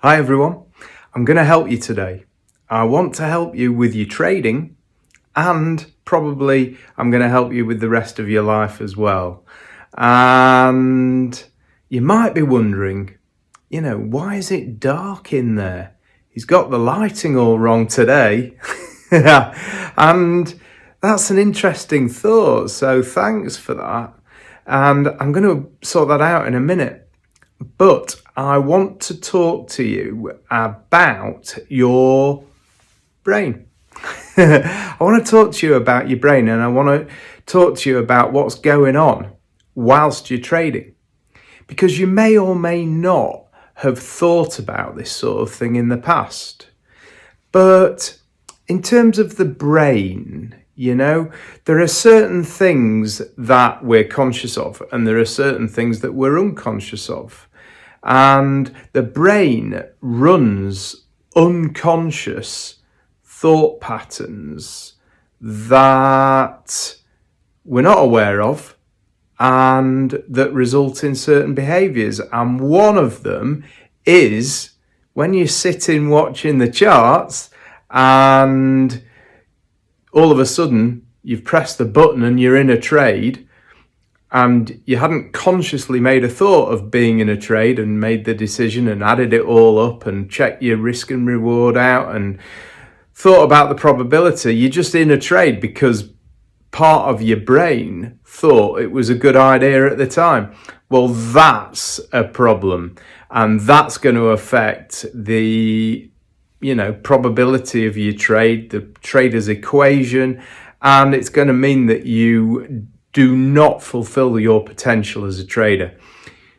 Hi everyone, I'm going to help you today. I want to help you with your trading, and probably I'm going to help you with the rest of your life as well. And you might be wondering, why is it dark in there? He's got the lighting all wrong today. And that's an interesting thought, so thanks for that. And I'm going to sort that out in a minute. But I want to talk to you about your brain. I want to talk to you about your brain, and I want to talk to you about what's going on whilst you're trading. Because you may or may not have thought about this sort of thing in the past. But in terms of the brain, there are certain things that we're conscious of, and there are certain things that we're unconscious of. And the brain runs unconscious thought patterns that we're not aware of and that result in certain behaviours. And one of them is when you're sitting watching the charts and all of a sudden you've pressed the button and you're in a trade, and you hadn't consciously made a thought of being in a trade and made the decision and added it all up and checked your risk and reward out and thought about the probability. You're just in a trade because part of your brain thought it was a good idea at the time. Well, that's a problem, and that's going to affect the probability of your trade, the trader's equation, and it's going to mean that you do not fulfill your potential as a trader.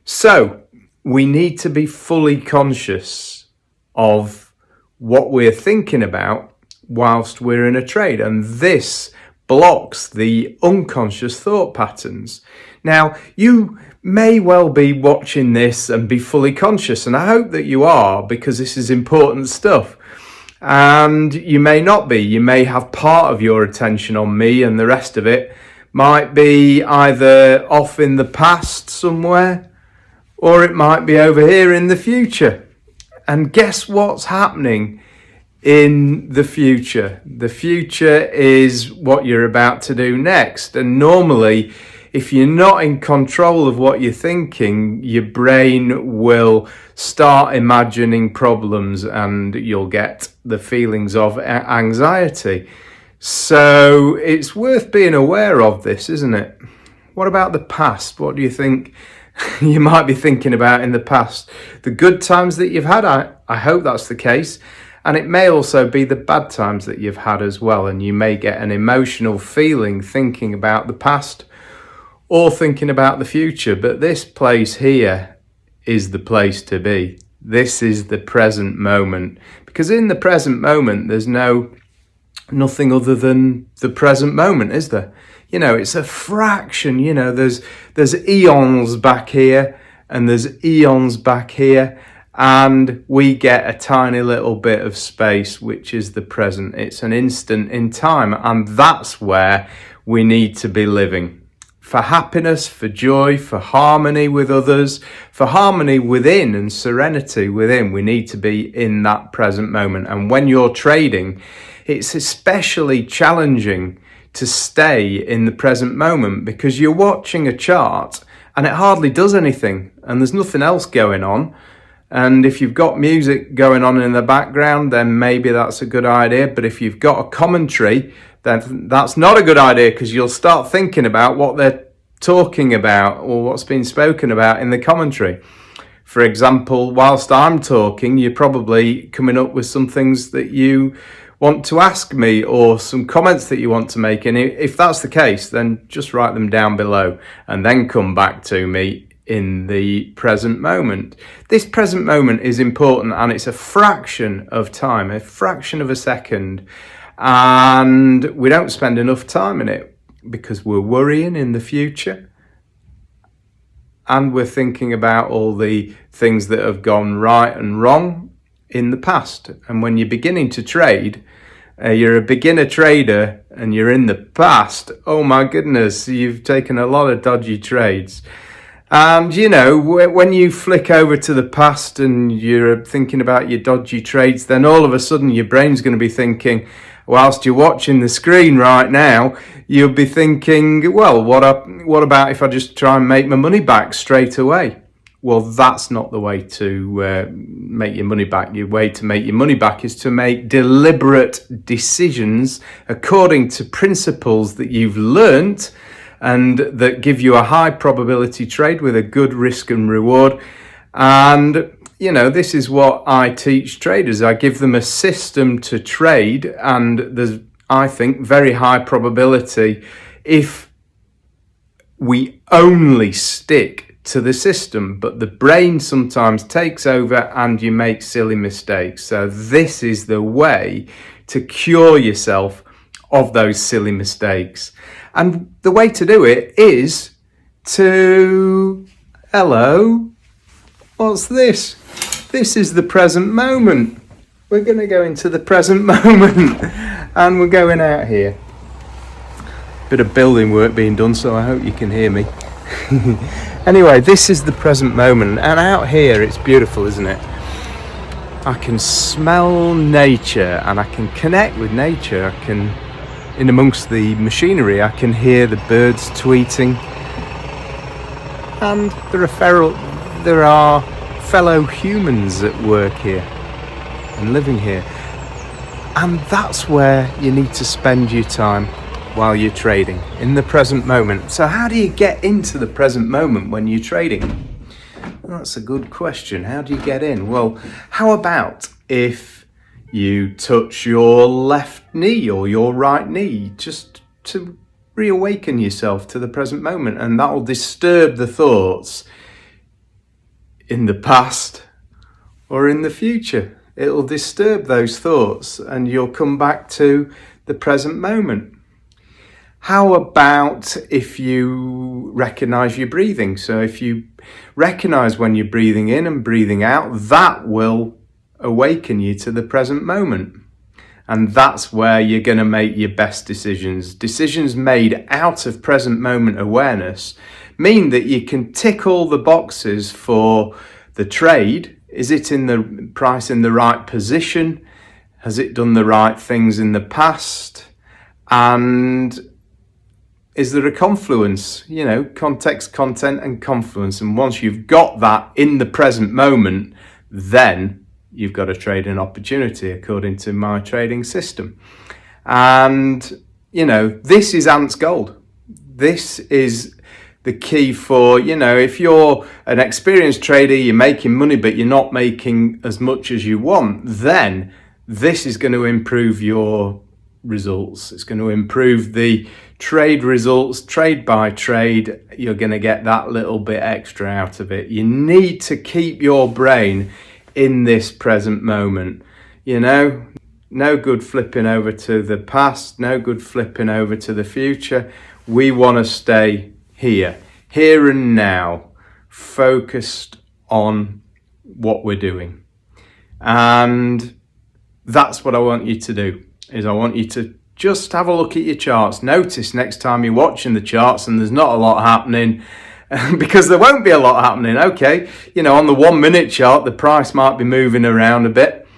So we need to be fully conscious of what we're thinking about whilst we're in a trade, and this blocks the unconscious thought patterns. Now, you may well be watching this and be fully conscious, and I hope that you are, because this is important stuff. And you may not be. You may have part of your attention on me, and the rest of it might be either off in the past somewhere, or it might be over here in the future. And guess what's happening in the future? The future is what you're about to do next. And normally, if you're not in control of what you're thinking, your brain will start imagining problems and you'll get the feelings of anxiety. So it's worth being aware of this, isn't it? What about the past? What do you think you might be thinking about in the past? The good times that you've had, I hope that's the case. And it may also be the bad times that you've had as well. And you may get an emotional feeling thinking about the past or thinking about the future. But this place here is the place to be. This is the present moment. Because in the present moment, there's nothing other than the present moment, is there? It's a fraction. There's eons back here and there's eons back here, and we get a tiny little bit of space, which is the present. It's an instant in time, and that's where we need to be living. For happiness, for joy, for harmony with others, for harmony within and serenity within, we need to be in that present moment. And when you're trading, it's especially challenging to stay in the present moment because you're watching a chart and it hardly does anything and there's nothing else going on. And if you've got music going on in the background, then maybe that's a good idea. But if you've got a commentary, then that's not a good idea because you'll start thinking about what they're talking about or what's been spoken about in the commentary. For example, whilst I'm talking, you're probably coming up with some things that you want to ask me or some comments that you want to make. And if that's the case, then just write them down below and then come back to me in the present moment. This present moment is important, and it's a fraction of time, a fraction of a second. And we don't spend enough time in it because we're worrying in the future and we're thinking about all the things that have gone right and wrong in the past. And when you're beginning to trade, you're a beginner trader and you're in the past, oh my goodness, you've taken a lot of dodgy trades. And, you know, when you flick over to the past and you're thinking about your dodgy trades, then all of a sudden your brain's going to be thinking, whilst you're watching the screen right now, you'll be thinking, well, what about if I just try and make my money back straight away? Well, that's not the way to make your money back. Your way to make your money back is to make deliberate decisions according to principles that you've learnt and that give you a high probability trade with a good risk and reward. And, you know, this is what I teach traders. I give them a system to trade, and there's, I think, very high probability if we only stick to the system, but the brain sometimes takes over and you make silly mistakes. So this is the way to cure yourself of those silly mistakes. And the way to do it is to, hello, what's this? This is the present moment. We're going to go into the present moment and we're going out here. Bit of building work being done, so I hope you can hear me. Anyway, this is the present moment, and out here it's beautiful, isn't it? I can smell nature and I can connect with nature. I can, in amongst the machinery, I can hear the birds tweeting, and there are fellow humans at work here and living here, and that's where you need to spend your time while you're trading, in the present moment. So how do you get into the present moment when you're trading? Well, that's a good question. How do you get in? Well, how about if you touch your left knee or your right knee just to reawaken yourself to the present moment, and that will disturb the thoughts in the past or in the future. It'll disturb those thoughts and you'll come back to the present moment. How about if you recognize your breathing? So if you recognize when you're breathing in and breathing out, that will awaken you to the present moment. And that's where you're going to make your best decisions. Decisions made out of present moment awareness mean that you can tick all the boxes for the trade. Is it in the price in the right position? Has it done the right things in the past? And is there a confluence? You know, context, content, and confluence. And once you've got that in the present moment, then you've got a trading opportunity according to my trading system. And, you know, this is Ant's gold. This is the key for, you know, if you're an experienced trader, you're making money, but you're not making as much as you want, then this is going to improve your results. It's going to improve the trade results, trade by trade. You're going to get that little bit extra out of it. You need to keep your brain in this present moment. You know, no good flipping over to the past, no good flipping over to the future. We want to stay here and now, focused on what we're doing. And that's what I want you to do, is I want you to just have a look at your charts. Notice next time you're watching the charts and there's not a lot happening, because there won't be a lot happening. Okay, you know, on the 1 minute chart, the price might be moving around a bit,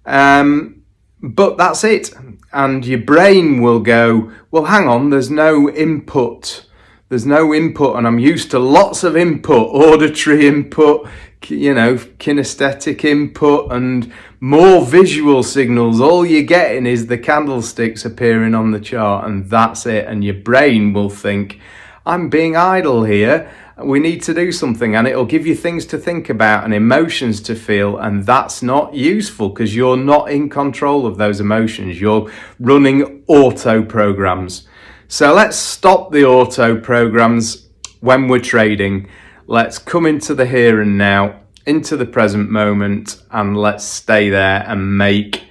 but that's it. And your brain will go, well, hang on, there's no input. There's no input, and I'm used to lots of input, auditory input, you know, kinesthetic input, and more visual signals. All you're getting is the candlesticks appearing on the chart, and that's it. And your brain will think, I'm being idle here. We need to do something, and it'll give you things to think about and emotions to feel, and that's not useful because you're not in control of those emotions. You're running auto programs. So let's stop the auto programs when we're trading. Let's come into the here and now, into the present moment, and let's stay there and make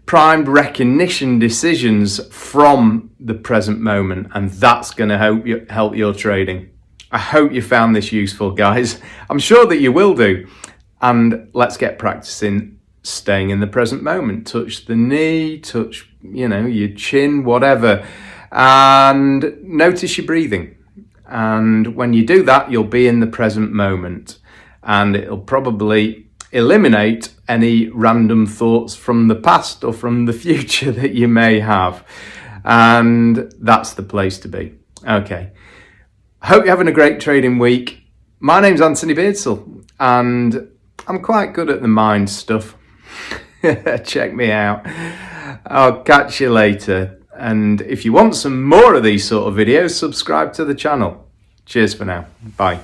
primed recognition decisions from the present moment. And that's going to help your trading. I hope you found this useful, guys. I'm sure that you will do. And let's get practicing staying in the present moment. Touch the knee, touch, you know, your chin, whatever. And notice your breathing. And when you do that, you'll be in the present moment, and it'll probably eliminate any random thoughts from the past or from the future that you may have. And that's the place to be. Okay. Hope you're having a great trading week. My name's Anthony Beardsell, and I'm quite good at the mind stuff. Check me out. I'll catch you later. And if you want some more of these sort of videos, subscribe to the channel. Cheers for now. Bye.